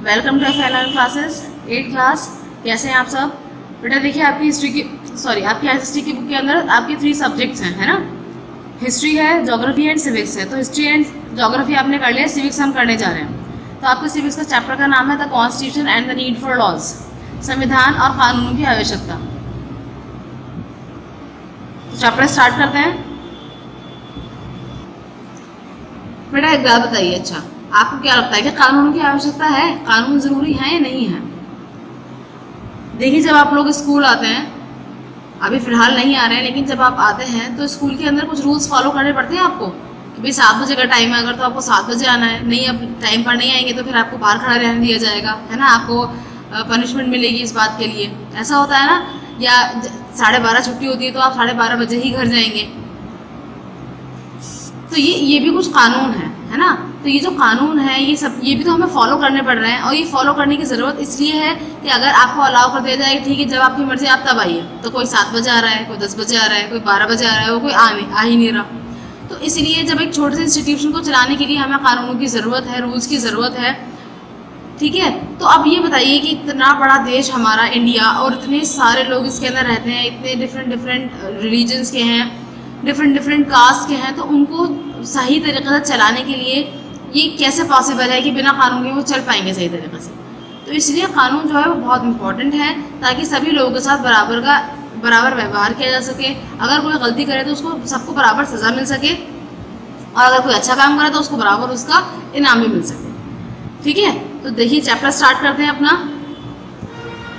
Welcome to final classes 8 class. कैसे हैं आप सब? बेटा देखिए आपकी आपकी हिस्ट्री की बुक के अंदर आपके 3 सब्जेक्ट्स हैं, है ना। हिस्ट्री है, ज्योग्राफी एंड सिविक्स है। तो हिस्ट्री एंड ज्योग्राफी आपने कर लिया, सिविक्स हम करने जा रहे हैं। तो आपके सिविक्स का चैप्टर का नाम है the constitution and the need for laws, संविधान और कानूनों की आवश्यकता। तो चैप्टर स्टार्ट करते हैं। बेटा एक बात बताइए, अच्छा आपको क्या लगता है कि कानून की आवश्यकता है? कानून जरूरी है या नहीं है? देखिए जब आप लोग स्कूल आते हैं, अभी फिलहाल नहीं आ रहे हैं, लेकिन जब आप आते हैं तो स्कूल के अंदर कुछ रूल्स फॉलो करने पड़ते हैं आपको कि भाई 7 बजे का टाइम है, अगर तो आपको 7 बजे आना है। नहीं, अब टाइम पर नहीं आएंगे तो फिर आपको बाहर खड़ा रहने दिया जाएगा, है ना। आपको पनिशमेंट मिलेगी इस बात के लिए, ऐसा होता है ना। या 12:30 छुट्टी होती है तो आप 12:30 बजे ही घर जाएंगे। तो ये भी कुछ कानून है ना। तो ये जो कानून है ये भी तो हमें फॉलो करने पड़ रहे हैं, और ये फॉलो करने की ज़रूरत इसलिए है कि अगर आपको अलाउ कर दिया जाए ठीक है जब आपकी मर्जी आप तब आइए, तो कोई 7 बजे आ रहा है, कोई 10 बजे आ रहा है, कोई 12 बजे आ रहा है, वो कोई आ ही नहीं रहा। तो इसलिए जब एक छोटे से इंस्टीट्यूशन को चलाने के लिए हमें कानूनों की ज़रूरत है, रूल्स की ज़रूरत है, ठीक है। तो अब ये बताइए कि इतना बड़ा देश हमारा इंडिया, और इतने सारे लोग इसके अंदर रहते हैं, इतने डिफरेंट रिलीजन्स के हैं, डिफरेंट कास्ट के हैं, तो उनको सही तरीके से चलाने के लिए ये कैसे पॉसिबल है कि बिना कानून के वो चल पाएंगे सही तरीके से। तो इसलिए कानून जो है वो बहुत इंपॉर्टेंट है, ताकि सभी लोगों के साथ बराबर व्यवहार किया जा सके। अगर कोई गलती करे तो उसको सबको बराबर सज़ा मिल सके, और अगर कोई अच्छा काम करे तो उसको बराबर उसका इनाम भी मिल सके, ठीक है। तो देखिए चैप्टर स्टार्ट करते हैं अपना।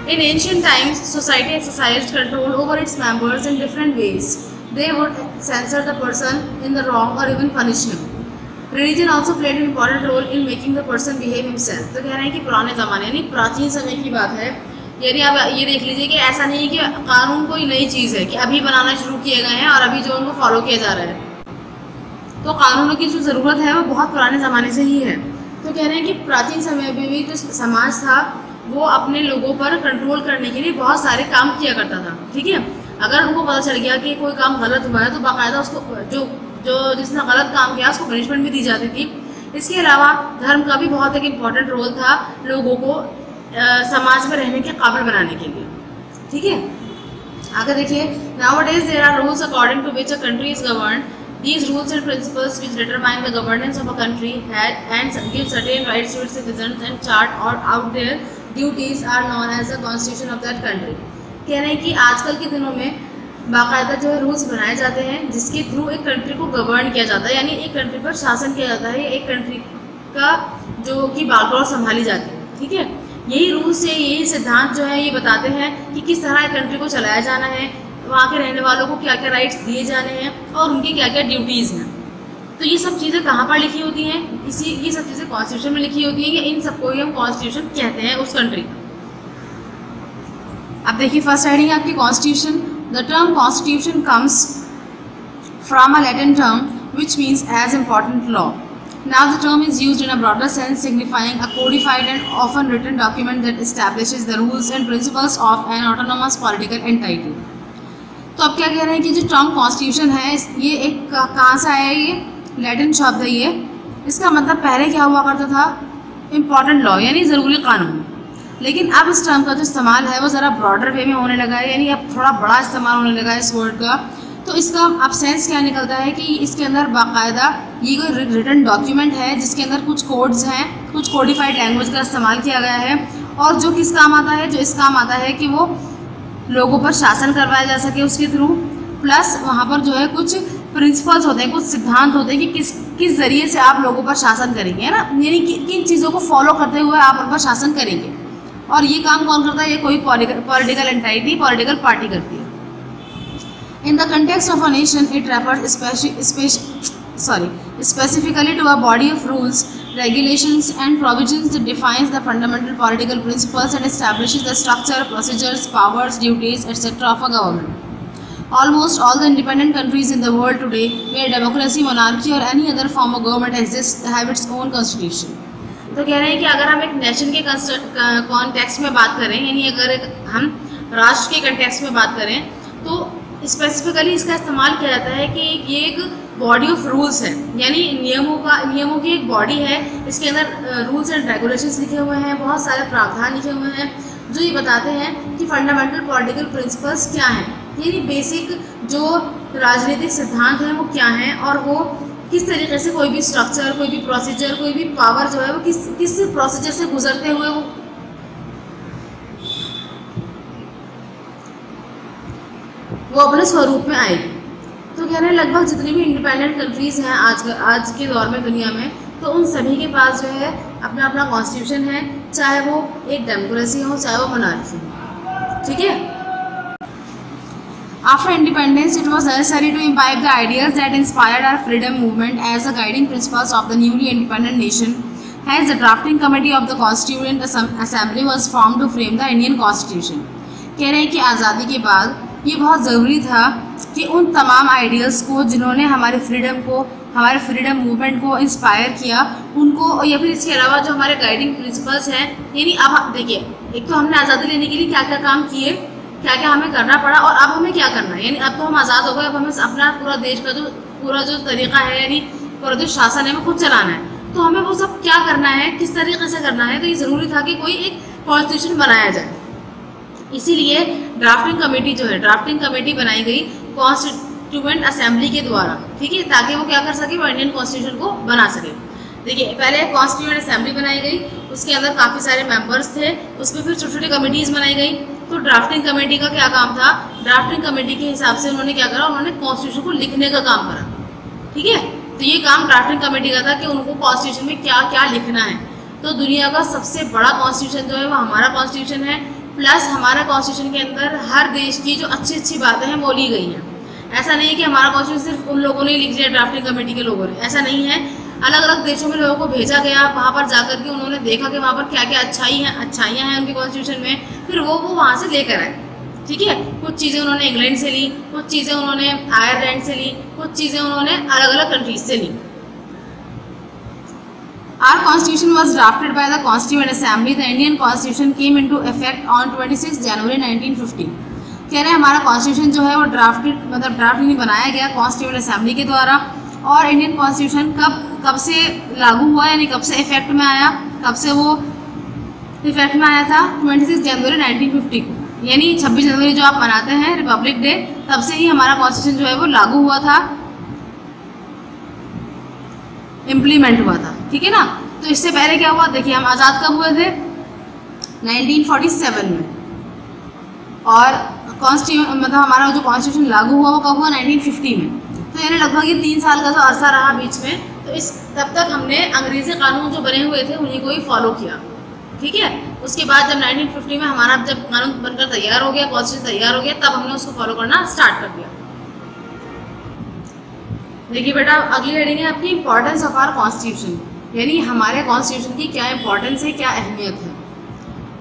इन ancient times society exercised control over its members in different ways. They would censor the person in the wrong or even punish him. Religion also played an important role in making the person behave himself. तो कह रहे हैं कि पुराने ज़माने यानी प्राचीन समय की बात है, यानी आप ये देख लीजिए कि ऐसा नहीं है कि कानून कोई नई चीज़ है कि अभी बनाना शुरू किए गए हैं और अभी जो उनको फॉलो किया जा रहा है। तो कानूनों की जो ज़रूरत है वो बहुत पुराने ज़माने से ही है। तो कह रहे हैं कि प्राचीन समय में भी जो समाज था वो अपने लोगों पर कंट्रोल करने के लिए बहुत सारे काम किया करता था, ठीक है। अगर उनको पता चल गया कि कोई काम गलत हुआ है तो बाकायदा उसको जो जिसने गलत काम किया उसको पनिशमेंट भी दी जाती थी। इसके अलावा धर्म का भी बहुत एक इम्पॉर्टेंट रोल था लोगों को समाज में रहने के काबिल बनाने के लिए, ठीक है। आगे देखिए, nowadays there are rules according to which a country is governed. These rules and principles which determine the governance of a country and give certain rights to its citizens and chart out their duties are known as the constitution of that country. कह रहे हैं कि आजकल के दिनों में बाकायदा जो है रूल्स बनाए जाते हैं जिसके थ्रू एक कंट्री को गवर्न किया जाता है, यानी एक कंट्री पर शासन किया जाता है, एक कंट्री का जो कि बागडोर संभाली जाती है, ठीक है। यही रूल्स से यही सिद्धांत जो है ये बताते हैं कि किस तरह एक कंट्री को चलाया जाना है, वहाँ के रहने वालों को क्या क्या राइट्स दिए जाने हैं और उनकी क्या क्या ड्यूटीज़ हैं। तो ये सब चीज़ें कहाँ पर लिखी होती हैं? ये सब चीज़ें कॉन्स्टिट्यूशन में लिखी होती हैं, कि इन सबको ही हम कॉन्स्टिट्यूशन कहते हैं उस कंट्री का। अब देखिए फर्स्ट हेडिंग आपकी constitution. The term constitution comes from a Latin term which means as important law. Now the term is used in a broader sense, signifying a codified and often written document that establishes the rules and principles of an autonomous political entity. तो अब क्या कह रहे हैं कि जो term constitution है ये एक कहाँ से आया है? ये लैटिन शब्द है ये। इसका मतलब पहले क्या हुआ करता था? इम्पॉर्टेंट लॉ यानी ज़रूरी कानून। लेकिन अब इस टर्म का जो इस्तेमाल है वो ज़रा ब्रॉडर वे में होने लगा है, यानी अब थोड़ा बड़ा इस्तेमाल होने लगा है इस वर्ड का। तो इसका अब सेंस क्या निकलता है कि इसके अंदर बाकायदा ये कोई रिटन डॉक्यूमेंट है जिसके अंदर कुछ कोड्स हैं, कुछ कोडिफाइड लैंग्वेज का इस्तेमाल किया गया है, और जो किस काम आता है? जो इस काम आता है कि वो लोगों पर शासन करवाया जा सके उसके थ्रू। प्लस वहाँ पर जो है कुछ प्रिंसिपल्स होते हैं, कुछ सिद्धांत होते हैं कि किस ज़रिए से आप लोगों पर शासन करेंगे, है ना। यानी किन चीज़ों को फॉलो करते हुए आप उन पर शासन करेंगे, और ये काम कौन करता है? ये कोई पॉलिटिकल एंटाइटी, पॉलिटिकल पार्टी करती है। In the context of a nation it refers specifically to a body of rules, regulations and provisions that defines the fundamental political principles and establishes the structure, procedures, powers, duties, etc. of a government. Almost all the independent countries in the world today, where democracy, monarchy or any other form of government exists, have its own constitution. तो कह रहे हैं कि अगर हम एक nation के context में बात करें, यानी अगर हम राष्ट्र के कॉन्टेक्स्ट में बात करें, तो स्पेसिफिकली इसका इस्तेमाल किया जाता है कि ये एक बॉडी ऑफ रूल्स है, यानी नियमों की एक बॉडी है। इसके अंदर रूल्स एंड रेगुलेशंस लिखे हुए हैं, बहुत सारे प्रावधान लिखे हुए हैं जो ये बताते हैं कि फंडामेंटल पॉलिटिकल प्रिंसिपल्स क्या हैं, यानी बेसिक जो राजनीतिक सिद्धांत हैं वो क्या हैं, और वो किस तरीके से कोई भी स्ट्रक्चर, कोई भी प्रोसीजर, कोई भी पावर जो है वो किस प्रोसीजर से गुजरते हुए वो अपने स्वरूप में आएगी। तो कह रहे हैं लगभग जितनी भी इंडिपेंडेंट कंट्रीज़ हैं आज के दौर में दुनिया में, तो उन सभी के पास जो है अपना अपना कॉन्स्टिट्यूशन है, चाहे वो एक डेमोक्रेसी हो चाहे वो मोनार्की हो। ठीक है। After independence, it was necessary to imbibe the ideas that inspired our freedom movement as the guiding principles of the newly independent nation. Hence, the drafting committee of the Constituent Assembly was formed to frame the Indian Constitution. कह रहे हैं कि आज़ादी के बाद ये बहुत ज़रूरी था कि उन तमाम आइडियाज़ को जिन्होंने हमारे फ्रीडम मूवमेंट को इंस्पायर किया उनको, या फिर इसके अलावा जो हमारे गाइडिंग प्रिंसिपल्स हैं, यानी अब देखिए एक तो हमने आज़ादी लेने के लिए क्या क्या काम किए, क्या क्या हमें करना पड़ा, और अब हमें क्या करना है। यानी अब तो हम आज़ाद हो गए, अब हमें अपना पूरा देश का पूरा जो तरीका है, यानी पूरा जो शासन है वो खुद चलाना है। तो हमें वो सब क्या करना है, किस तरीके से करना है, तो ये ज़रूरी था कि कोई एक कॉन्स्टिट्यूशन बनाया जाए। इसीलिए ड्राफ्टिंग कमेटी बनाई गई कॉन्स्टिट्यूएंट असेंबली के द्वारा। ठीक है, ताकि वो क्या कर सके, वो इंडियन कॉन्स्टिट्यूशन को बना सके। देखिए पहले कॉन्स्टिट्यूएंट असेंबली बनाई गई, उसके अंदर काफ़ी सारे मेंबर्स थे, उसमें फिर छोटी छोटी कमेटीज़ बनाई गई। तो ड्राफ्टिंग कमेटी का क्या काम था, ड्राफ्टिंग कमेटी के हिसाब से उन्होंने क्या करा, उन्होंने कॉन्स्टिट्यूशन को लिखने का काम करा। ठीक है, तो ये काम ड्राफ्टिंग कमेटी का था कि उनको कॉन्स्टिट्यूशन में क्या क्या लिखना है। तो दुनिया का सबसे बड़ा कॉन्स्टिट्यूशन जो है वो हमारा कॉन्स्टिट्यूशन है, प्लस हमारा कॉन्स्टिट्यूशन के अंदर हर देश की जो अच्छी अच्छी बातें हैं वो ली गई हैं। ऐसा नहीं है कि हमारा कॉन्स्टिट्यूशन सिर्फ उन लोगों ने लिख लिया, ड्राफ्टिंग कमेटी के लोगों ने, ऐसा नहीं है। अलग अलग देशों में लोगों को भेजा गया, वहाँ पर जाकर के उन्होंने देखा कि वहाँ पर क्या क्या अच्छाइयाँ हैं उनके कॉन्स्टिट्यूशन में, फिर वो वहाँ से लेकर आए। ठीक है, कुछ चीज़ें उन्होंने इंग्लैंड से ली, कुछ चीज़ें उन्होंने आयरलैंड से ली, कुछ चीज़ें उन्होंने अलग अलग कंट्रीज से ली। Our constitution was drafted by the Constituent Assembly. The Indian Constitution came into effect on 26 जनवरी 1950. कह रहे हैं हमारा कॉन्स्टिट्यूशन जो है वो ड्राफ्ट नहीं बनाया गया कॉन्स्टिट्यूएंट असेंबली के द्वारा। और इंडियन कॉन्स्टिट्यूशन कब से लागू हुआ, यानी कब से इफेक्ट में आया, कब से वो इफेक्ट में आया था 26 जनवरी 1950 को, यानी 26 जनवरी जो आप मनाते हैं रिपब्लिक डे, तब से ही हमारा कॉन्स्टिट्यूशन जो है वो लागू हुआ था, इम्प्लीमेंट हुआ था। ठीक है ना। तो इससे पहले क्या हुआ, देखिए हम आज़ाद कब हुए थे, 1947 में, और हमारा जो कॉन्स्टिट्यूशन लागू हुआ वो कब हुआ, 1950 में। तो यानी लगभग ये 3 साल का जो अरसा रहा बीच में, तो तब तक हमने अंग्रेज़ी कानून जो बने हुए थे उन्हीं को ही फॉलो किया। ठीक है, उसके बाद जब 1950 में हमारा जब कानून बनकर तैयार हो गया, कॉन्स्टिट्यूशन तैयार हो गया, तब हमने उसको फॉलो करना स्टार्ट कर दिया। देखिए बेटा अगली हेडिंग है आपकी इंपॉर्टेंस ऑफ आवर कॉन्स्टिट्यूशन, यानी हमारे कॉन्स्टिट्यूशन की क्या इंपॉर्टेंस है, क्या अहमियत है।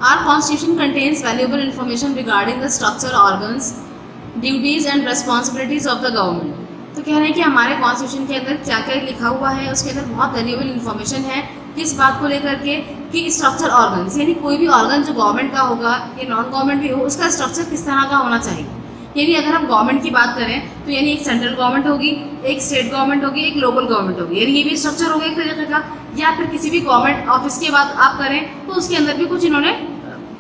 Our constitution contains valuable information regarding the structure, organs, duties and responsibilities of the government. तो कह रहे हैं कि हमारे कॉन्स्टिट्यूशन के अंदर क्या क्या लिखा हुआ है, उसके अंदर बहुत वैल्यूएबल इन्फॉर्मेशन है। किस बात को लेकर के कि स्ट्रक्चर ऑर्गन्स, यानी कोई भी ऑर्गन जो गवर्नमेंट का होगा या नॉन गवर्नमेंट भी हो, उसका स्ट्रक्चर किस तरह का होना चाहिए। यानी अगर हम गवर्नमेंट की बात करें तो यानी एक सेंट्रल गवर्नमेंट होगी, एक स्टेट गवर्नमेंट होगी, एक लोकल गवर्नमेंट होगी, यानी ये भी स्ट्रक्चर होगा एक तरीके का। या फिर किसी भी गवर्नमेंट ऑफिस की बात आप करें तो उसके अंदर भी कुछ इन्होंने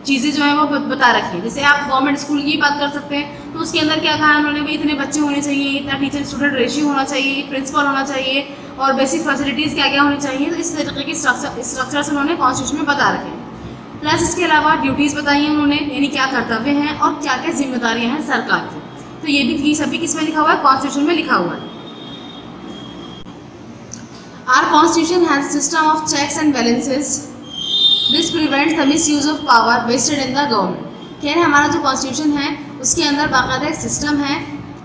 चीज़ें जो है वो बता रखी है। जैसे आप गवर्नमेंट स्कूल की बात कर सकते हैं तो उसके अंदर क्या कहा है उन्होंने, भाई इतने बच्चे होने चाहिए, इतना टीचर स्टूडेंट रेशियो होना चाहिए, प्रिंसिपल होना चाहिए, और बेसिक फैसिलिटीज़ क्या क्या होनी चाहिए। तो इस तरीके की स्ट्रक्चर्स उन्होंने कॉन्स्टिट्यूशन में बता रखे हैं। प्लस इसके अलावा ड्यूटीज़ बताई हैं उन्होंने, यानी क्या कर्तव्य हैं और क्या क्या जिम्मेदारियाँ हैं सरकार की। तो ये सभी किस में लिखा हुआ है, कॉन्स्टिट्यूशन में लिखा हुआ है। Our constitution has system of checks and balances, this prevents the misuse of power vested in the government. कह रहे हैं हमारा जो कॉन्स्टिट्यूशन है उसके अंदर बाकायदा एक सिस्टम है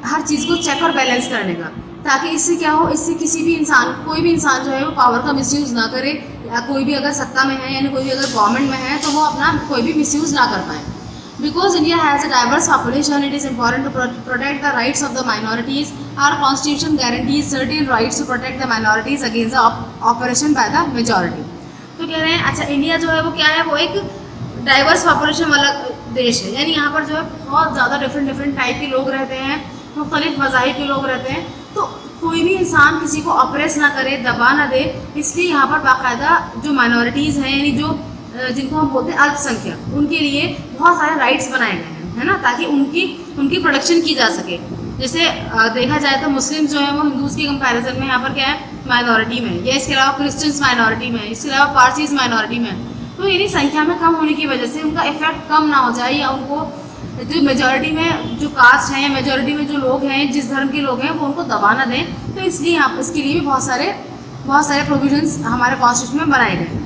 हर चीज़ को चेक और बैलेंस करने का, ताकि इससे क्या हो, इससे किसी भी इंसान, कोई भी इंसान जो है वो पावर का मिसयूज़ ना करे, या कोई भी अगर सत्ता में है यानी कोई भी अगर गवर्नमेंट में है तो वो अपना कोई भी मिसयूज़ ना कर पाए। Because India has a diverse population, it is important to protect the rights of the minorities. Our constitution guarantees certain rights to protect the minorities against the oppression by the majority. तो कह रहे हैं अच्छा India जो है वो क्या है, वो एक डाइवर्स पॉपुलेशन वाला देश है, यानी यहाँ पर जो है बहुत ज़्यादा डिफरेंट टाइप के लोग रहते हैं, मुख्तलिफ मज़ाहिब के लोग रहते हैं। तो कोई भी इंसान किसी को ऑपरेस ना करे, दबा ना दे। इसलिए यहाँ पर बाकायदा जो माइनॉरिटीज़ हैं, यानी जो जिनको हम बोलते हैं अल्पसंख्यक, उनके लिए बहुत सारे राइट्स बनाए गए हैं, है ना, ताकि उनकी प्रोटेक्शन की जा सके। जैसे देखा जाए तो मुस्लिम जो है वो हिंदूज़ के कंपैरिजन में यहाँ पर क्या है, माइनॉरिटी में, या इसके अलावा क्रिश्चियंस माइनॉरिटी में, इसके अलावा पारसीज माइनॉरिटी में। तो यानी संख्या में कम होने की वजह से उनका इफेक्ट कम ना हो जाए, या उनको जो मेजॉरिटी में जो कास्ट हैं या मेजॉरिटी में जो लोग हैं, जिस धर्म के लोग हैं, वो उनको दबा ना दें। तो इसलिए यहाँ इसके लिए भी बहुत सारे प्रोविजंस हमारे कॉन्स्टिट्यूशन में बनाए गए हैं।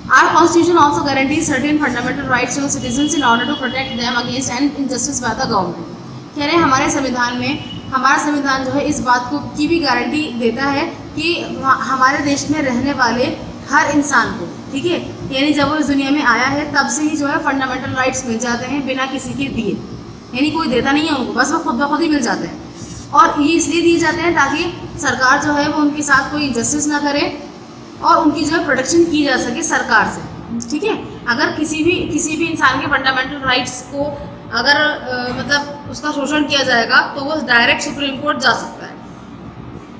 Our constitution also guarantees certain fundamental rights to citizens in order to protect them against any injustice by the government। कह रहे हैं हमारे संविधान जो है इस बात को की भी गारंटी देता है कि हमारे देश में रहने वाले हर इंसान को, ठीक है, यानी जब वो इस दुनिया में आया है तब से ही जो है फंडामेंटल राइट्स मिल जाते हैं बिना किसी के दिए, यानी कोई देता नहीं है उनको, बस वो खुद ब खुद ही मिल जाते हैं। और ये इसलिए दिए जाते हैं ताकि सरकार जो है वो उनके साथ कोई इंजस्टिस ना करे और उनकी जो है प्रोटेक्शन की जा सके सरकार से, ठीक है। अगर किसी भी इंसान के फंडामेंटल राइट्स को अगर मतलब उसका शोषण किया जाएगा तो वो डायरेक्ट सुप्रीम कोर्ट जा सकता है।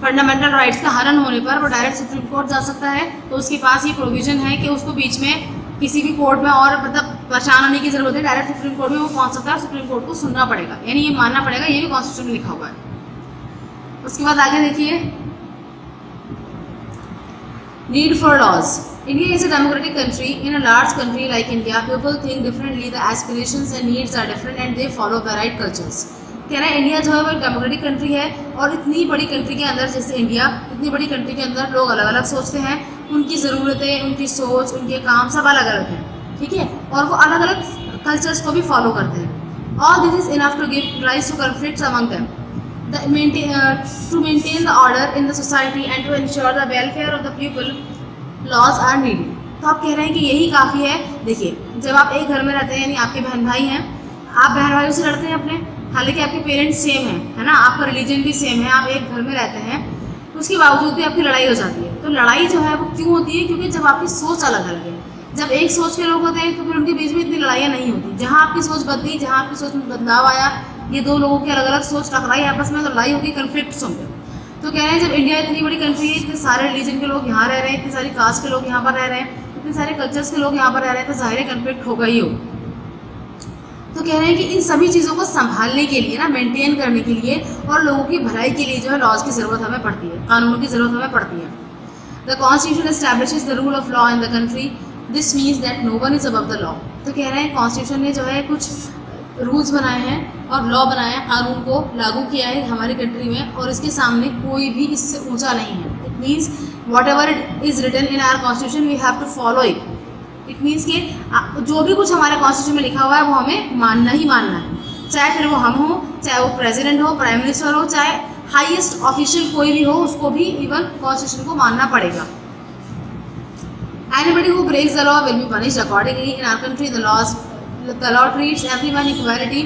फंडामेंटल राइट्स का हनन होने पर वो डायरेक्ट सुप्रीम कोर्ट जा सकता है। तो उसके पास ये प्रोविज़न है कि उसको बीच में किसी भी कोर्ट में और मतलब परेशान होने की ज़रूरत है, डायरेक्ट सुप्रीम कोर्ट में वो पहुंच सकता है, सुप्रीम कोर्ट को सुनना पड़ेगा, यानी ये मानना पड़ेगा, ये भी कॉन्स्टिट्यूशन में लिखा हुआ है। उसके बाद आगे देखिए, need for laws. India is a democratic country. In a large country like India, people think differently, the aspirations and needs are different and they follow varied cultures। कह रहा है इंडिया जो है वो एक डेमोक्रेटिक कंट्री है और इतनी बड़ी कंट्री के अंदर, जैसे इंडिया, इतनी बड़ी कंट्री के अंदर लोग अलग अलग सोचते हैं, उनकी ज़रूरतें, उनकी सोच, उनके काम सब अलग अलग हैं, ठीक है, और वो अलग अलग कल्चर्स को भी फॉलो करते हैं। All this is enough to give rise to conflicts among them, to maintain the order in the society and to ensure the welfare of the people, laws are needed. तो आप कह रहे हैं कि यही काफ़ी है। देखिए, जब आप एक घर में रहते हैं, यानी आपके बहन भाई हैं, आप बहन भाइयों से लड़ते हैं अपने, हालांकि आपके पेरेंट्स सेम हैं, है ना, आपका रिलीजन भी सेम है, आप एक घर में रहते हैं, उसके बावजूद भी आपकी लड़ाई हो जाती है। तो लड़ाई जो है वो क्यों होती है? क्योंकि जब आपकी सोच अलग अलग है, जब एक सोच के लोग होते हैं तो फिर उनके बीच में इतनी लड़ाइयाँ नहीं होती। जहाँ आपकी सोच बदली, जहाँ आपकी सोच में बदलाव आया, ये दो लोगों की अलग अलग सोच टकराई आपस में, तो लड़ाई होगी, कन्फ्लिक्ट्स होंगे। तो कह रहे हैं जब इंडिया इतनी बड़ी कंट्री है, इतने सारे रिलीजन के लोग यहाँ रह रहे हैं, इतनी सारी कास्ट के लोग यहाँ पर रह रहे हैं, इतने सारे कल्चर्स के लोग यहाँ पर रह रहे हैं, तो जाहिर कन्फ्लिक्ट होगा ही हो। तो कह रहे हैं कि इन सभी चीज़ों को संभालने के लिए ना, मेंटेन करने के लिए और लोगों की भलाई के लिए जो है लॉज की ज़रूरत हमें पड़ती है, कानूनों की ज़रूरत हमें पड़ती है। The constitution establishes the rule of law in the country, this means that no one is above the law. तो कह रहे हैं कॉन्स्टिट्यूशन ने जो है कुछ रूल्स बनाए हैं और लॉ बनाया है, कानून को लागू किया है हमारी कंट्री में, और इसके सामने कोई भी इससे ऊंचा नहीं है। It means whatever it is written in our constitution we have to follow it. It means कि जो भी कुछ हमारे कॉन्स्टिट्यूशन में लिखा हुआ है वो हमें मानना ही मानना है, चाहे फिर वो हम हो, चाहे वो प्रेसिडेंट हो, प्राइम मिनिस्टर हो, चाहे हाईएस्ट ऑफिशियल कोई भी हो, उसको भी इवन कॉन्स्टिट्यूशन को मानना पड़ेगा। Anybody who breaks the law will be punished accordingly. In our country, the law treats everyone equality,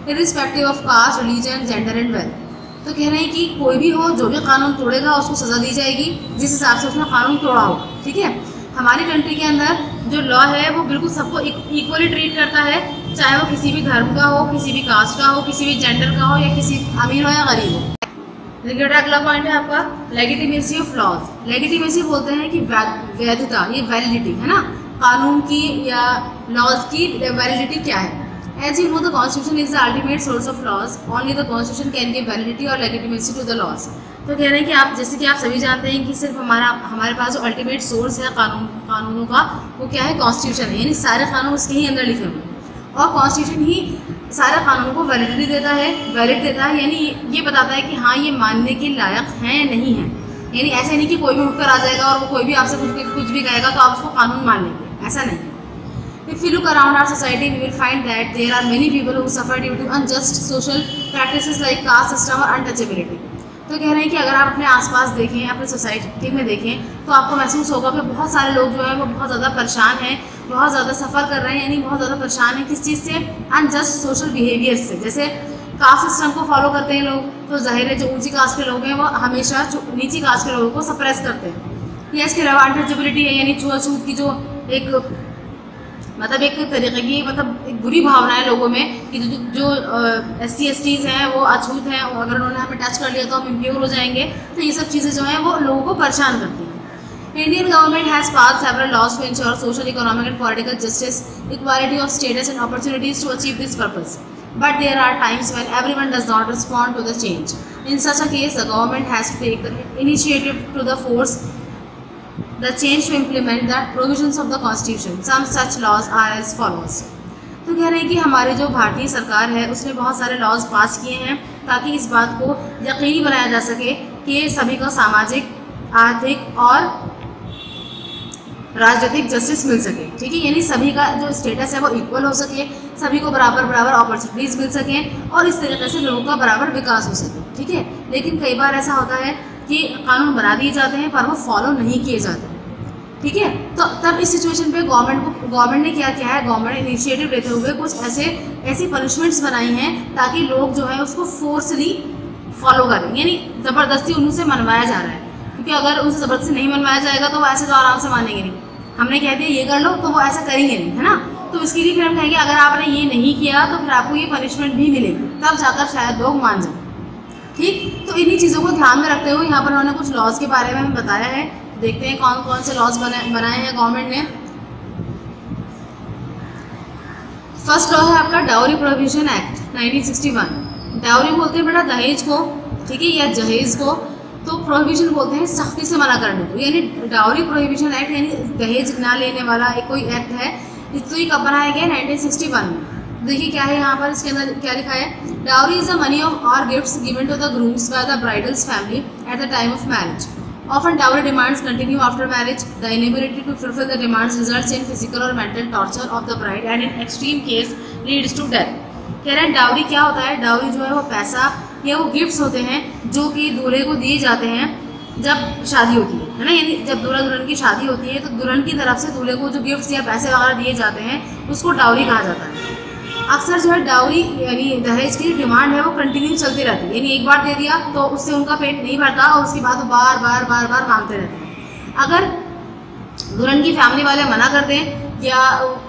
irrespective of caste, religion, gender and wealth। तो कह रहे हैं कि कोई भी हो, जो भी कानून तोड़ेगा उसको सज़ा दी जाएगी जिस हिसाब से उसने कानून तोड़ा हो, ठीक है। हमारी कंट्री के अंदर जो लॉ है वो बिल्कुल सबको इक्वली ट्रीट करता है, चाहे वो किसी भी धर्म का हो, किसी भी कास्ट का हो, किसी भी जेंडर का हो, या किसी अमीर हो या गरीब हो। देखिए अगला पॉइंट है आपका लेगिटिमेसी ऑफ लॉज। लेगिटिमेसी बोलते हैं कि वैधता, ये वैलिडिटी है ना, कानून की या लॉज की वैलिडिटी क्या है। As you know the constitution is the ultimate source of laws, only the constitution can give validity और लेगिटिमेसी टू द लॉज। तो कह रहे हैं कि आप, जैसे कि आप सभी जानते हैं कि सिर्फ हमारे पास जो अल्टीमेट सोर्स है कानूनों का, वो क्या है? कॉन्स्टिट्यूशन है, यानी सारे कानून उसके ही अंदर लिखे हुए हैं, और कॉन्स्टिट्यूशन ही सारे कानून को वैलिडिटी देता है, वैलिड देता है, यानी ये बताता है कि हाँ ये मानने के लायक हैं या नहीं है। यानी ऐसे नहीं कि कोई भी उठकर आ जाएगा और वो कोई भी आपसे कुछ भी कहेगा तो आप उसको कानून मान लेंगे, ऐसा नहीं। If we look around our society, we will find that there are many people who suffer due to unjust social practices like caste system और untouchability। तो कह रहे हैं कि अगर आप अपने आसपास देखें, अपने सोसाइटी में देखें, तो आपको महसूस होगा कि बहुत सारे लोग जो है वो बहुत ज़्यादा परेशान हैं, बहुत ज़्यादा सफ़र कर रहे हैं, यानी बहुत ज़्यादा परेशान हैं किस चीज़ से? अनजस्ट सोशल बिहेवियर से। जैसे कास्ट सिस्टम को फॉलो करते हैं लोग, तो जाहिर है जो ऊंची कास्ट के लोग हैं वो हमेशा नीची कास्ट के लोगों को सप्रेस करते हैं। या इसके अलावा अनटचेबिलिटी है, यानी छुआछूत की जो एक मतलब एक तरीके की मतलब एक बुरी भावना है लोगों में कि जो SC/STs हैं वो अछूत हैं, और अगर उन्होंने हमें टच कर लिया तो हम इम्प्योर हो जाएंगे। तो ये सब चीज़ें जो हैं वो लोगों को परेशान करती हैं। Indian government has pass several laws to ensure social, economic and political justice, equality of status and opportunities to achieve this purpose, but there are times when everyone does not respond to the change. In such a case, the government has to take the initiative to the force the change to implement the provisions of the Constitution. Some such laws are as follows. तो कह रहे हैं कि हमारी जो भारतीय सरकार है उसने बहुत सारे लॉज पास किए हैं ताकि इस बात को यकीनी बनाया जा सके कि सभी को सामाजिक, आर्थिक और राजनीतिक जस्टिस मिल सके। ठीक है, यानी सभी का जो स्टेटस है वो इक्वल हो सके, सभी को बराबर बराबर अपॉर्चुनिटीज़ मिल सकें और इस तरीके से लोगों का बराबर विकास हो सके। ठीक है, लेकिन कई बार ऐसा होता है कि कानून बना दिए जाते हैं पर वो फॉलो नहीं किए जाते। ठीक है, तो तब इस सिचुएशन पे गवर्नमेंट ने क्या किया है, गवर्नमेंट ने इनिशिएटिव लेते हुए कुछ ऐसी पनिशमेंट्स बनाई हैं ताकि लोग जो है उसको फोर्सली फॉलो करें, यानी ज़बरदस्ती उनसे मनवाया जा रहा है। क्योंकि अगर उनसे ज़बरदस्ती नहीं मनवाया जाएगा तो वो ऐसे तो आराम से मानेंगे नहीं। हमने कह दिया ये कर लो तो वो ऐसा करेंगे नहीं, है ना। तो इसके लिए फिर हम कहेंगे अगर आपने ये नहीं किया तो फिर आपको ये पनिशमेंट भी मिलेगी, तब जाकर शायद लोग मान जाए। ठीक, तो इन्हीं चीज़ों को ध्यान में रखते हुए यहाँ पर उन्होंने कुछ लॉज के बारे में हमें बताया है। देखते हैं कौन कौन से लॉज बनाए हैं गवर्नमेंट ने। फर्स्ट लॉ है आपका डाउरी प्रोहिबिशन एक्ट 1961। डाउरी बोलते हैं बेटा दहेज को, ठीक है, या जहेज को। तो प्रोहिबिशन बोलते हैं सख्ती से मना करने को, यानी डाउरी प्रोहिबिशन एक्ट यानी दहेज ना लेने वाला एक कोई एक्ट है। तो ये कब बनाया गया 1961 में। देखिए क्या है यहाँ पर, इसके अंदर क्या लिखा है, dowry is the money of और gifts given to the grooms by the bridals family at the time of marriage. Often dowry demands continue after marriage. The inability to fulfill the demands results in physical or mental torture of the bride and in extreme case leads to death. कह रहे हैं dowry क्या होता है, dowry जो है वो पैसा या वो गिफ्ट्स होते हैं जो कि दूल्हे को दिए जाते हैं जब शादी होती है ना, यानी जब दूल्हा दुल्हन की शादी होती है तो दुल्हन की तरफ से दूल्हे को जो गिफ्ट्स या पैसे वगैरह दिए जाते हैं उसको डाउरी कहा जाता है। अक्सर जो है डाउरी यानी दहेज की डिमांड है वो कंटिन्यू चलती रहती है, यानी एक बार दे दिया तो उससे उनका पेट नहीं भरता और उसके बाद वो बार बार मांगते रहते हैं। अगर दुल्हन की फैमिली वाले मना कर दें या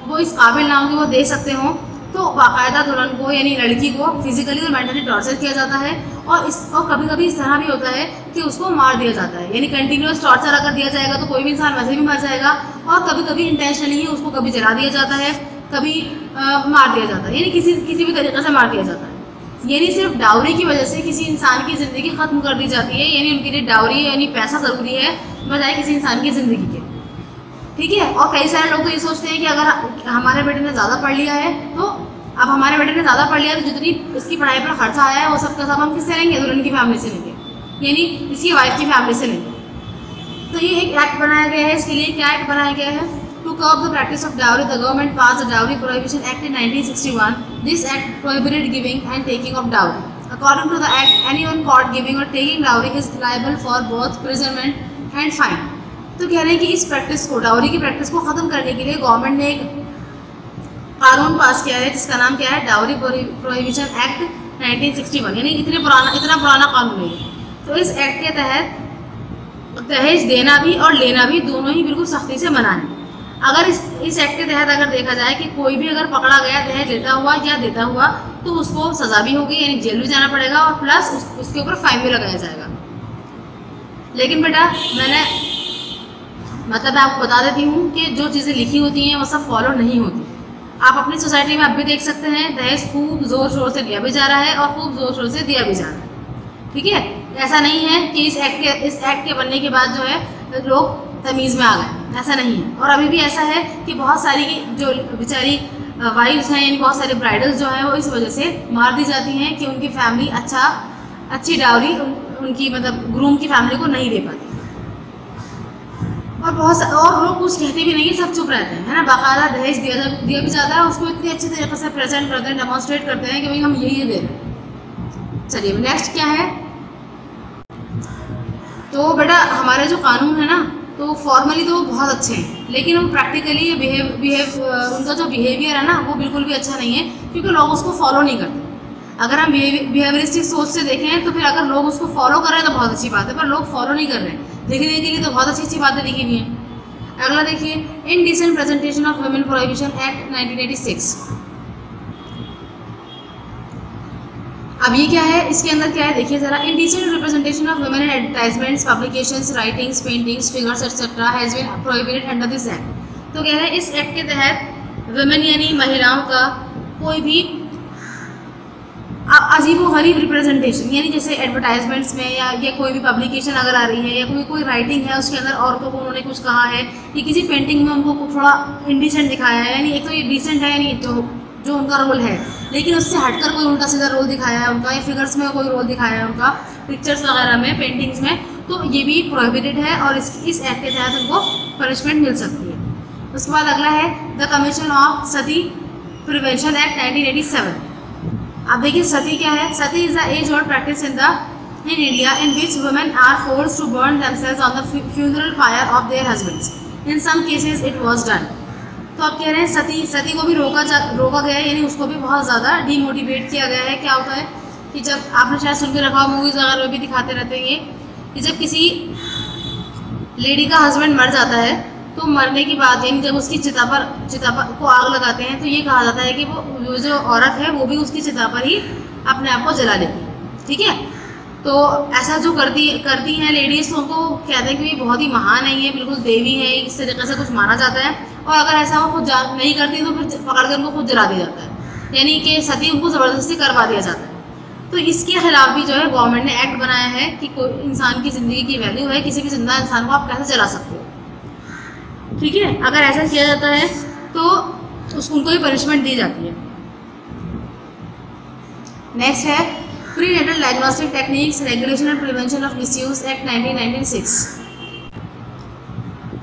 वो इस काबिल ना हो कि वो दे सकते हों तो बाकायदा दुल्हन को यानी लड़की को फिजिकली और मेंटली टॉर्चर किया जाता है। और कभी कभी इस तरह भी होता है कि उसको मार दिया जाता है, यानी कंटिन्यूस टॉर्चर अगर दिया जाएगा तो कोई भी इंसान वैसे भी मर जाएगा। और कभी कभी इंटेंशनली ही उसको कभी जला दिया जाता है, कभी मार दिया जाता है, यानी किसी भी तरीके से मार दिया जाता है। यानी सिर्फ डाउरी की वजह से किसी इंसान की ज़िंदगी ख़त्म कर दी जाती है, यानी उनके लिए डाउरी यानी पैसा ज़रूरी है बजाय किसी इंसान की ज़िंदगी के। ठीक है, और कई सारे लोग तो ये सोचते हैं कि अगर हमारे बेटे ने ज़्यादा पढ़ लिया है तो अब हमारे बेटे ने ज़्यादा पढ़ लिया तो जितनी इसकी पढ़ाई पर खर्चा आया है वो सब का सब हम किससे लेंगे, दुल्हन की फैमिली से लेंगे, यानी इसकी वाइफ की फैमिली से लेंगे। तो ये एक एक्ट बनाया गया है, इसके लिए क्या एक्ट बनाया गया है, To curb the practice of dowry, the government passed the Dowry Prohibition Act in 1961. This act prohibited giving and taking of dowry. According to the act, anyone caught giving or taking dowry is liable for both imprisonment and fine. तो कह रहे हैं कि इस practice को, dowry की practice को ख़त्म करने के लिए गवर्नमेंट ने एक कानून पास किया है जिसका नाम क्या है, डाउरी प्रोहिबिशन एक्ट 1961, यानी इतना पुराना कानून है। तो इस एक्ट के तहत दहेज देना भी और लेना भी दोनों ही बिल्कुल सख्ती से मना है। अगर इस एक्ट के तहत अगर देखा जाए कि कोई भी अगर पकड़ा गया दहेज लेता हुआ या देता हुआ तो उसको सज़ा भी होगी, यानी जेल भी जाना पड़ेगा और प्लस उसके ऊपर फाइन भी लगाया जाएगा। लेकिन बेटा मैं आपको बता देती हूँ कि जो चीज़ें लिखी होती हैं वो सब फॉलो नहीं होती। आप अपनी सोसाइटी में अब भी देख सकते हैं दहेज खूब ज़ोर शोर से लिया भी जा रहा है और खूब ज़ोर शोर से दिया भी जा रहा है। ठीक है, ऐसा नहीं है कि इस एक्ट के बनने के बाद जो है लोग तमीज़ में आ गए, ऐसा नहीं है। और अभी भी ऐसा है कि बहुत सारी जो बेचारी वाइफ्स हैं यानी बहुत सारे ब्राइडल्स जो हैं वो इस वजह से मार दी जाती हैं कि उनकी फैमिली अच्छी डाउरी उनकी मतलब ग्रूम की फैमिली को नहीं दे पाती। और लोग कुछ कहते भी नहीं, सब चुप रहते हैं, है ना। बाकायदा दहेज दिया भी जाता है, उसको इतनी अच्छी तरीके से प्रेजेंट करते हैं, डेमोन्स्ट्रेट करते हैं कि भाई हम ये दे रहे हैं। चलिए नेक्स्ट क्या है, तो बेटा हमारे जो कानून है ना तो फॉर्मली तो बहुत अच्छे हैं लेकिन हम प्रैक्टिकली उनका जो बिहेवियर है ना वो बिल्कुल भी अच्छा नहीं है क्योंकि लोग उसको फॉलो नहीं करते। अगर हम बिहेवियरिस्टिक सोच से देखें तो फिर अगर लोग उसको फॉलो कर रहे हैं तो बहुत अच्छी बात है, पर लोग फॉलो नहीं कर रहे हैं, देखने के लिए तो बहुत अच्छी बातें लिखी हुई हैं। अगला देखिए, indecent presentation of women prohibition act 1986। अब ये क्या है, इसके अंदर क्या है देखिए ज़रा। Indecent representation of women in advertisements, publications, writings, paintings, figures etcetera has been prohibited under this act. तो कह रहे हैं इस एक्ट के तहत वुमेन यानी महिलाओं का कोई भी अजीब व गरीब रिप्रेजेंटेशन, यानी जैसे एडवर्टाइजमेंट्स में या कोई भी पब्लिकेशन अगर आ रही है या कोई राइटिंग है उसके अंदर औरतों को उन्होंने कुछ कहा है, या किसी पेंटिंग में उनको थोड़ा इनडिसेंट दिखाया है, यानी एक तो ये डिसेंट है यानी जो उनका रोल है, लेकिन उससे हटकर कोई उल्टा सीधा रोल दिखाया है उनका, या फिगर्स में कोई रोल दिखाया है उनका, पिक्चर्स वगैरह में, पेंटिंग्स में, तो ये भी प्रोहिबिटेड है और इस एक्ट के तहत उनको पनिशमेंट मिल सकती है। उसके बाद अगला है the commission of sati prevention act 1987। अब देखिए सती क्या है। Sati is the age old practice in India in which women are forced to burn themselves on the funeral fire of their husbands. In some cases it was done. तो आप कह रहे हैं सती को भी रोका गया है, यानी उसको भी बहुत ज़्यादा डीमोटिवेट किया गया है। क्या होता है कि जब आपने शायद सुन के रखा मूवीज़ वगैरह में भी दिखाते रहते हैं ये, कि जब किसी लेडी का हस्बैंड मर जाता है तो मरने के बाद यानी जब उसकी चिता पर को आग लगाते हैं तो ये कहा जाता है कि वो जो औरत है वो भी उसकी चिता पर ही अपने आप को जला लेती है। ठीक है, तो ऐसा जो करती हैं लेडीज़, तो उनको कहते हैं कि ये बहुत ही महान है, ये बिल्कुल देवी है, इस तरीके से कुछ माना जाता है। और अगर ऐसा वो खुद नहीं करती तो फिर पकड़ कर उनको खुद जला दिया जाता है, यानी कि सती उनको ज़बरदस्ती करवा दिया जाता है। तो इसके खिलाफ भी जो है गवर्नमेंट ने एक्ट बनाया है कि कोई इंसान की ज़िंदगी की वैल्यू है, किसी भी जिंदा इंसान को आप कैसे जला सकते हो। ठीक है, अगर ऐसा किया जाता है तो उनको भी पनिशमेंट दी जाती है। नेक्स्ट है prenatal diagnostic techniques regulation and prevention of misuse act 1996।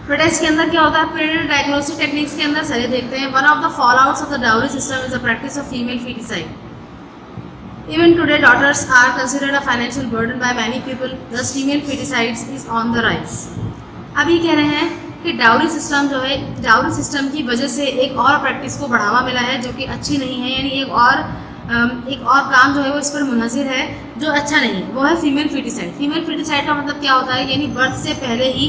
बेटा इसके अंदर क्या होता है, प्रीनेटल डायग्नोस्टिक टेक्निक्स के अंदर चलिए देखते हैं। One of the fallouts of the dowry system is the practice of female foeticide. Even today daughters are considered a financial burden by many people, thus female foeticides is on the rise. अब ये कह रहे हैं कि dowry system जो है, dowry system की वजह से एक और प्रैक्टिस को बढ़ावा मिला है जो कि अच्छी नहीं है, यानी एक और काम जो है वो इस पर मुनहसिर है जो अच्छा नहीं है, वो है फीमेल फीटिसाइड। फीमेल फीटिसाइड का मतलब क्या होता है, यानी बर्थ से पहले ही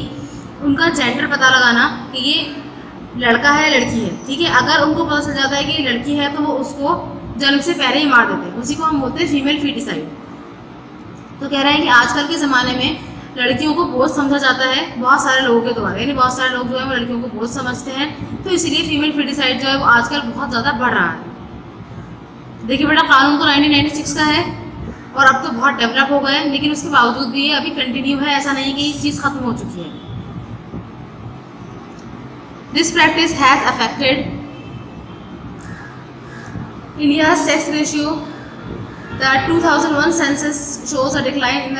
उनका जेंडर पता लगाना कि ये लड़का है लड़की है। ठीक है, अगर उनको पता चल जाता है कि ये लड़की है तो वो उसको जन्म से पहले ही मार देते हैं, उसी को हम बोलते हैं फीमेल फीटिसाइड। तो कह रहे हैं कि आजकल के ज़माने में लड़कियों को बोझ समझा जाता है बहुत सारे लोगों के द्वारा, यानी बहुत सारे लोग जो है वो लड़कियों को बोझ समझते हैं, तो इसीलिए फीमेल फीटिसाइड जो है वो आजकल बहुत ज़्यादा बढ़ रहा है। देखिए बेटा कानून तो 1996 का है और अब तो बहुत डेवलप हो गए, लेकिन उसके बावजूद भी ये अभी कंटिन्यू है, ऐसा नहीं कि ये चीज़ खत्म हो चुकी है। This practice has affected India sex ratio. The 2001 census shows a decline in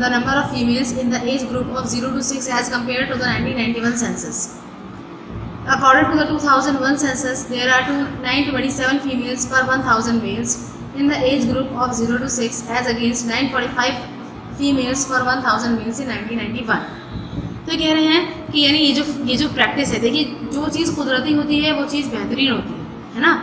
the number of females in the age group of 0 to 6 as compared to the 1991 census. According to the 2001 census, there are 927 females per 1000 males in the age group of 0 to 6 as against 945 females per 1000 males in 1991. तो कह रहे हैं कि यानी ये जो practice है, देखिए जो चीज़ कुदरती होती है वो चीज़ बेहतरीन होती है ना।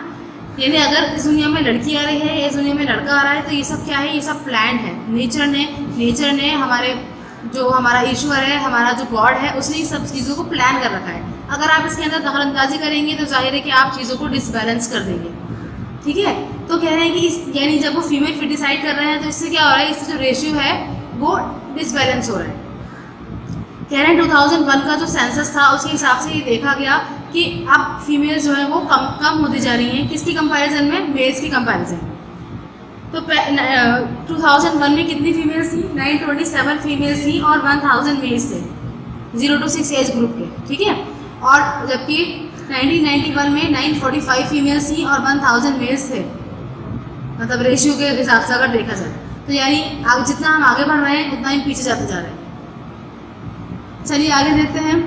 यानी अगर इस दुनिया में लड़की आ रही है, इस दुनिया में लड़का आ रहा है, तो ये सब क्या है, ये सब प्लान्ड है। नेचर ने हमारा ईश्वर है, हमारा जो गॉड है, उसने ये सब चीज़ों को प्लान कर रखा है। अगर आप इसके अंदर दखलंदाजी करेंगे तो जाहिर है कि आप चीज़ों को डिसबैलेंस कर देंगे। ठीक है, तो कह रहे हैं कि यानी जब वो फीमेल फीटिसाइड कर रहे हैं तो इससे क्या हो रहा है, इससे जो रेशियो है वो डिसबैलेंस हो रहा है। कह रहे हैं 2001 का जो सेंसस था उसके हिसाब से ये देखा गया कि अब फीमेल्स जो है वो कम होती जा रही हैं, किसकी कंपैरिजन में, मेल्स की कंपैरिजन में। तो 2001 में कितनी फीमेल्स थी, 927 फीमेल्स थी और 1000 मेल्स थे 0 to 6 एज ग्रुप के। ठीक है, और जबकि 1991 में 945 फीमेल्स थी और 1000 मेल्स थे, मतलब रेशियो के हिसाब से अगर देखा जाए तो यानी जितना हम आगे बढ़ रहे हैं उतना ही पीछे जाते जा रहे हैं। चलिए आगे देखते हैं।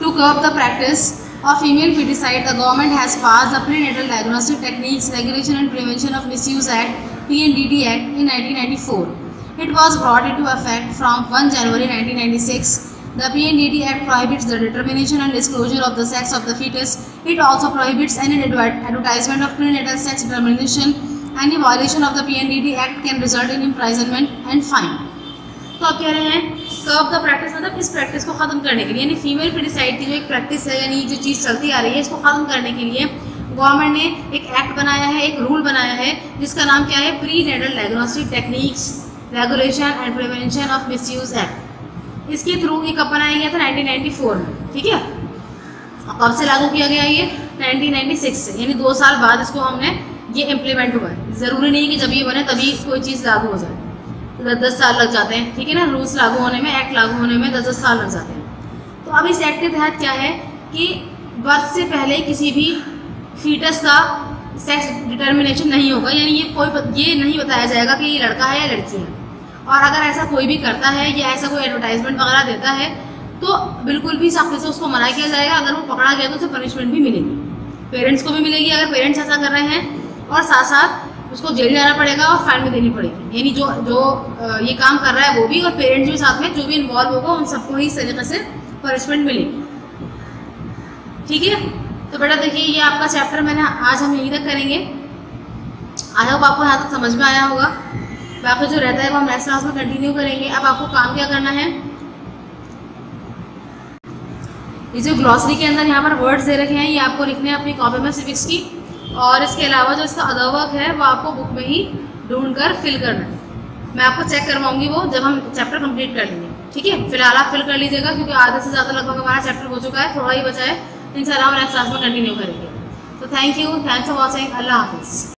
To curb the practice of female feticide, the government has passed the Prenatal Diagnostic Techniques Regulation and Prevention of Misuse Act (PNDT) Act in 1994. It was brought into effect from 1 January 1996. The PNDT Act prohibits the determination and disclosure of the sex of the fetus. It also prohibits any advertisement of prenatal sex determination. Any violation of the PNDT Act can result in imprisonment and fine. तो आप कह रहे हैं curve the practice मतलब इस practice को ख़त्म करने के लिए, यानी फीमेल फीटिसाइड की जो एक प्रैक्टिस है, यानी जो चीज़ चलती आ रही है, इसको ख़त्म करने के लिए गवर्नमेंट ने एक एक्ट बनाया है, एक रूल बनाया है, जिसका नाम क्या है, prenatal diagnostic techniques regulation and prevention of misuse act. इसके थ्रू ये कब बनाया गया था, 1994 में, ठीक है। कब से लागू किया गया ये, 1996 से, यानी 2 साल बाद इसको हमने ये इम्प्लीमेंट हुआ है। ज़रूरी नहीं कि जब ये बने तभी कोई चीज़ लागू हो जाए, 10-10 साल लग जाते हैं, ठीक है ना। रूल्स लागू होने में, एक्ट लागू होने में 10-10 साल लग जाते हैं। तो अब इस एक्ट के तहत क्या है कि बर्थ से पहले किसी भी फीटस का सेक्स डिटर्मिनेशन नहीं होगा, यानी ये नहीं बताया जाएगा कि ये लड़का है या लड़की है। और अगर ऐसा कोई भी करता है या ऐसा कोई एडवर्टाइजमेंट वगैरह देता है तो बिल्कुल भी सख्ती से उसको मना किया जाएगा। अगर वो पकड़ा गया तो उसे पनिशमेंट भी मिलेगी, पेरेंट्स को भी मिलेगी अगर पेरेंट्स ऐसा कर रहे हैं, और साथ साथ उसको जेल जाना पड़ेगा और फाइन भी देनी पड़ेगी। यानी जो ये काम कर रहा है वो भी, और पेरेंट्स भी साथ में, जो भी इन्वॉल्व होगा उन सबको ही इस तरीके से पनिशमेंट मिलेगी, ठीक है। तो बेटा देखिए, ये आपका चैप्टर मैंने आज हम यहीं तक करेंगे। आई होप आपको यहाँ तक समझ में आया होगा। बाकी जो रहता है वो हम नेक्स्ट क्लास में कंटिन्यू करेंगे। अब आपको काम क्या करना है, ये जो ग्लॉसरी के अंदर यहाँ पर वर्ड्स दे रखे हैं ये आपको लिखने हैं अपनी कॉपी में सिविक्स की, और इसके अलावा जो इसका अदर वर्क है वो आपको बुक में ही ढूंढ कर फिल करना है। मैं आपको चेक करवाऊंगी वो जब हम चैप्टर कंप्लीट कर लेंगे, ठीक है। फिलहाल आप फिल कर लीजिएगा क्योंकि आधे से ज़्यादा लगभग हमारा चैप्टर हो चुका है, थोड़ा ही बचा है। इंशाल्लाह हम नेक्स्ट क्लास में कंटिन्यू करेंगे। तो thank you, thanks for watching, अल्लाह हाफिज़।